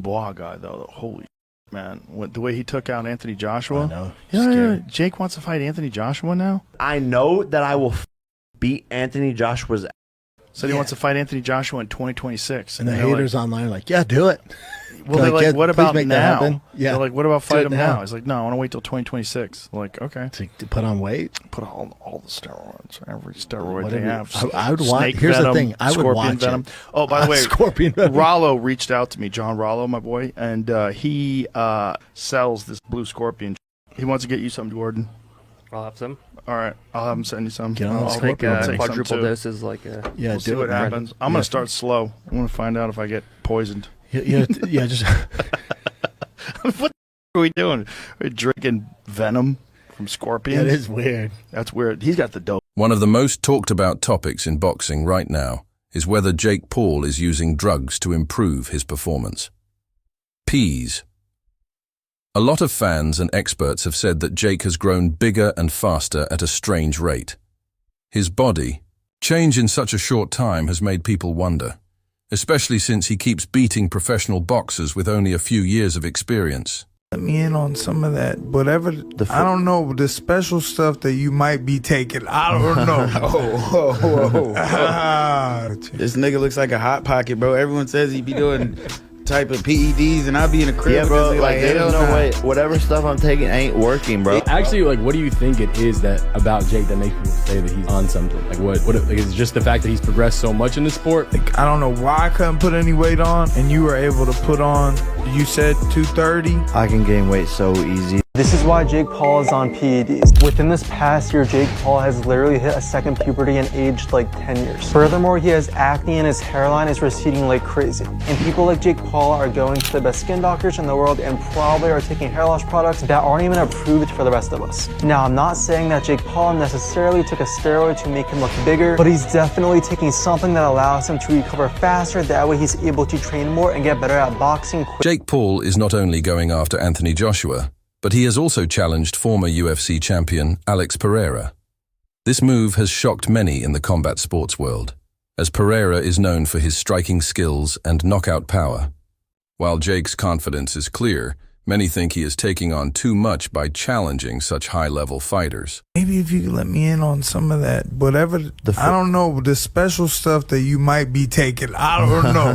Bois guy though. Holy man, the way he took out Anthony Joshua. I know. Yeah, Jake wants to fight Anthony Joshua now. I know that I will beat Anthony Joshua's. Said he wants to fight Anthony Joshua in 2026. And the haters online are like, yeah, do it. Well, they're like, what about now? Yeah. They're like, what about fight him now? He's like, no, I want to wait till 2026. Like, okay. To put on weight? Put all the steroids, every steroid they have. I would want. Snake Here's venom, the thing. I would scorpion watch venom. it. Oh, by the way, scorpion venom. Rollo reached out to me, John Rollo, my boy, and he sells this blue scorpion. He wants to get you some, Jordan. I'll have some. All right, I'll have him send you some. Get on I'll take quadruple doses. Like yeah, we'll see what happens. I'm gonna start slow. I want to find out if I get poisoned. Yeah, just. What are we doing? We're drinking venom from scorpions. That is weird. That's weird. He's got the dope. One of the most talked about topics in boxing right now is whether Jake Paul is using drugs to improve his performance. PEDs. A lot of fans and experts have said that Jake has grown bigger and faster at a strange rate. His body change in such a short time has made people wonder, especially since he keeps beating professional boxers with only a few years of experience. Let me in on some of that. Whatever, I don't know, the special stuff that you might be taking. I don't know. This nigga looks like a hot pocket, bro. Everyone says he be doing type of PEDs, and I'll be in a crib. Yeah, bro. Like, there's no way. Whatever stuff I'm taking ain't working, bro. Actually, like, what do you think it is that about Jake that makes people say that he's on something? Like, what like, is it just the fact that he's progressed so much in the sport? Like, I don't know why I couldn't put any weight on, and you were able to put on. You said 230. I can gain weight so easy. This is why Jake Paul is on PEDs. Within this past year, Jake Paul has literally hit a second puberty and aged like 10 years. Furthermore, he has acne and his hairline is receding like crazy. And people like Jake Paul are going to the best skin doctors in the world and probably are taking hair loss products that aren't even approved for the rest of us. Now, I'm not saying that Jake Paul necessarily took a steroid to make him look bigger, but he's definitely taking something that allows him to recover faster. That way he's able to train more and get better at boxing. Jake Paul is not only going after Anthony Joshua, but he has also challenged former UFC champion Alex Pereira. This move has shocked many in the combat sports world, as Pereira is known for his striking skills and knockout power. While Jake's confidence is clear, many think he is taking on too much by challenging such high-level fighters. Maybe if you could let me in on some of that. Whatever, I don't know, the special stuff that you might be taking. I don't know.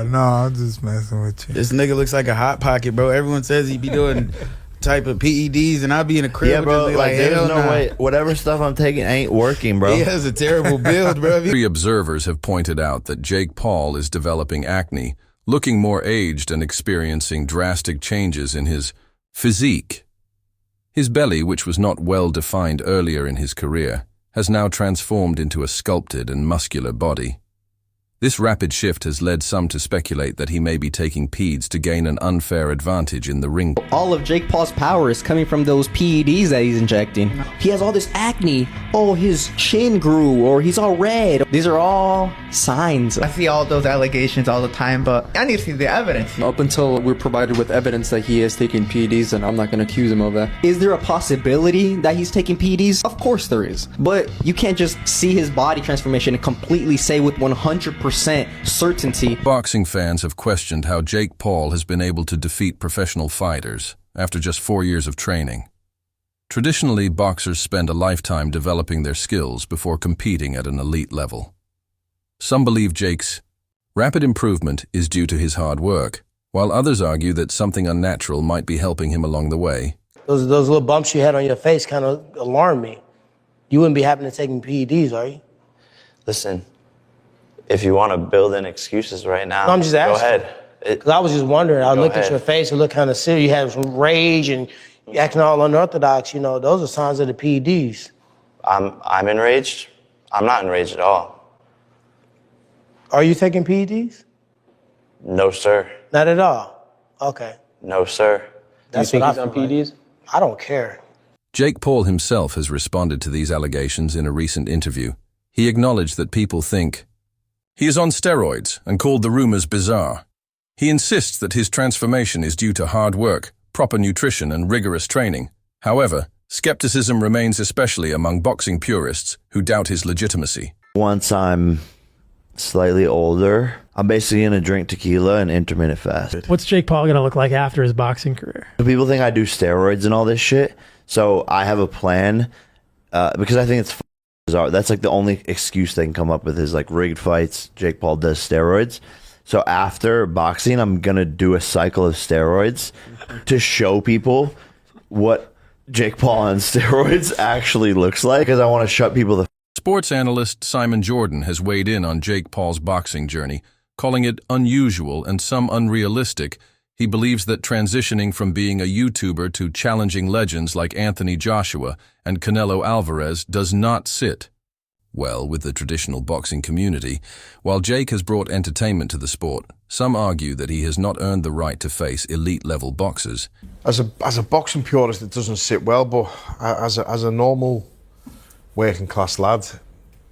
No, I'm just messing with you. This nigga looks like a hot pocket, bro. Everyone says he be doing type of PEDs, and I'll be in a crib. Yeah, bro. Like, there's no way. Whatever stuff I'm taking ain't working, bro. He has a terrible build, bro. Three observers have pointed out that Jake Paul is developing acne, looking more aged and experiencing drastic changes in his physique. His belly, which was not well defined earlier in his career, has now transformed into a sculpted and muscular body. This rapid shift has led some to speculate that he may be taking PEDs to gain an unfair advantage in the ring. All of Jake Paul's power is coming from those PEDs that he's injecting. He has all this acne. Oh, his chin grew, or he's all red. These are all signs. I see all those allegations all the time, but I need to see the evidence. Up until we're provided with evidence that he is taking PEDs, and I'm not going to accuse him of that. Is there a possibility that he's taking PEDs? Of course there is. But you can't just see his body transformation and completely say with 100% certainty. Boxing fans have questioned how Jake Paul has been able to defeat professional fighters after just 4 years of training. Traditionally, boxers spend a lifetime developing their skills before competing at an elite level. Some believe Jake's rapid improvement is due to his hard work, while others argue that something unnatural might be helping him along the way. Those little bumps you had on your face kind of alarmed me. You wouldn't be having to take PEDs, are you? Listen, if you want to build in excuses right now, no, I'm just asking. Go ahead. Because I was just wondering. I looked at your face, it looked kind of serious. You had some rage and you acting all unorthodox. You know, those are signs of the PEDs. I'm enraged. I'm not enraged at all. Are you taking PEDs? No, sir. Not at all? Okay. No, sir. That's Do you think what he's on PEDs? Like. I don't care. Jake Paul himself has responded to these allegations in a recent interview. He acknowledged that people think he is on steroids and called the rumors bizarre. He insists that his transformation is due to hard work, proper nutrition, and rigorous training. However, skepticism remains, especially among boxing purists who doubt his legitimacy. Once I'm slightly older. I'm basically gonna drink tequila and intermittent fast. What's Jake Paul gonna look like after his boxing career? People think I do steroids and all this shit, so I have a plan because I think it's bizarre. That's like the only excuse they can come up with is like rigged fights. Jake Paul does steroids. So after boxing, I'm gonna do a cycle of steroids to show people what Jake Paul on steroids actually looks like, because I want to shut people the. Sports analyst Simon Jordan has weighed in on Jake Paul's boxing journey, calling it unusual and some unrealistic. He believes that transitioning from being a YouTuber to challenging legends like Anthony Joshua and Canelo Alvarez does not sit well with the traditional boxing community. While Jake has brought entertainment to the sport, some argue that he has not earned the right to face elite-level boxers. As a boxing purist, it doesn't sit well, but as a normal working-class lad,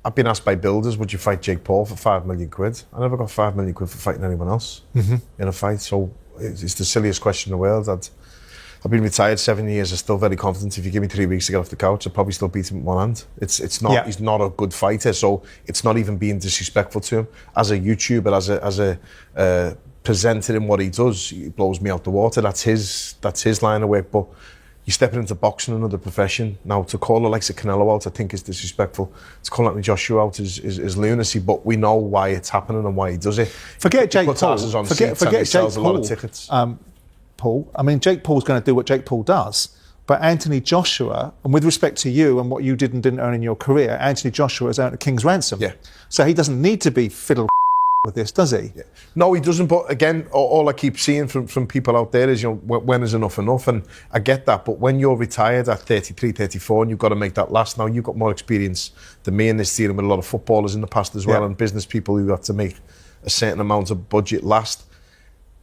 I've been asked by builders, would you fight Jake Paul for £5 million? I never got £5 million for fighting anyone else in a fight, so it's the silliest question in the world. I've been retired 7 years. I'm still very confident. If you give me 3 weeks to get off the couch, I'll probably still beat him with one hand. It's not. Yeah. He's not a good fighter, so it's not even being disrespectful to him as a YouTuber, as a presenter in what he does. He blows me out the water. That's his line of work. But you're stepping into boxing, another profession. Now to call it like Canelo out, I think is disrespectful. To call Anthony Joshua out is lunacy. But we know why it's happening and why he does it. Forget Jake Paul. Forget Jake Paul. A lot of tickets. Paul. I mean, Jake Paul's going to do what Jake Paul does, but Anthony Joshua, and with respect to you and what you did and didn't earn in your career, Anthony Joshua has earned a king's ransom. Yeah. So he doesn't need to be fiddle with this, does he? Yeah. No, he doesn't. But again, all I keep seeing from people out there is, when is enough enough? And I get that. But when you're retired at 33, 34, and you've got to make that last, now you've got more experience than me in this, dealing with a lot of footballers in the past as well, and business people who have to make a certain amount of budget last.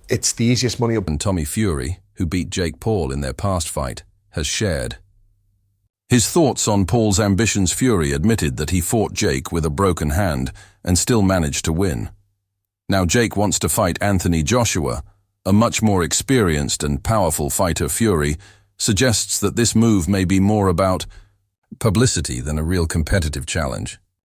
It's the easiest money. And Tommy Fury, who beat Jake Paul in their past fight, has shared his thoughts on Paul's ambitions. Fury admitted that he fought Jake with a broken hand and still managed to win. Now Jake wants to fight Anthony Joshua, a much more experienced and powerful fighter. Fury suggests that this move may be more about publicity than a real competitive challenge.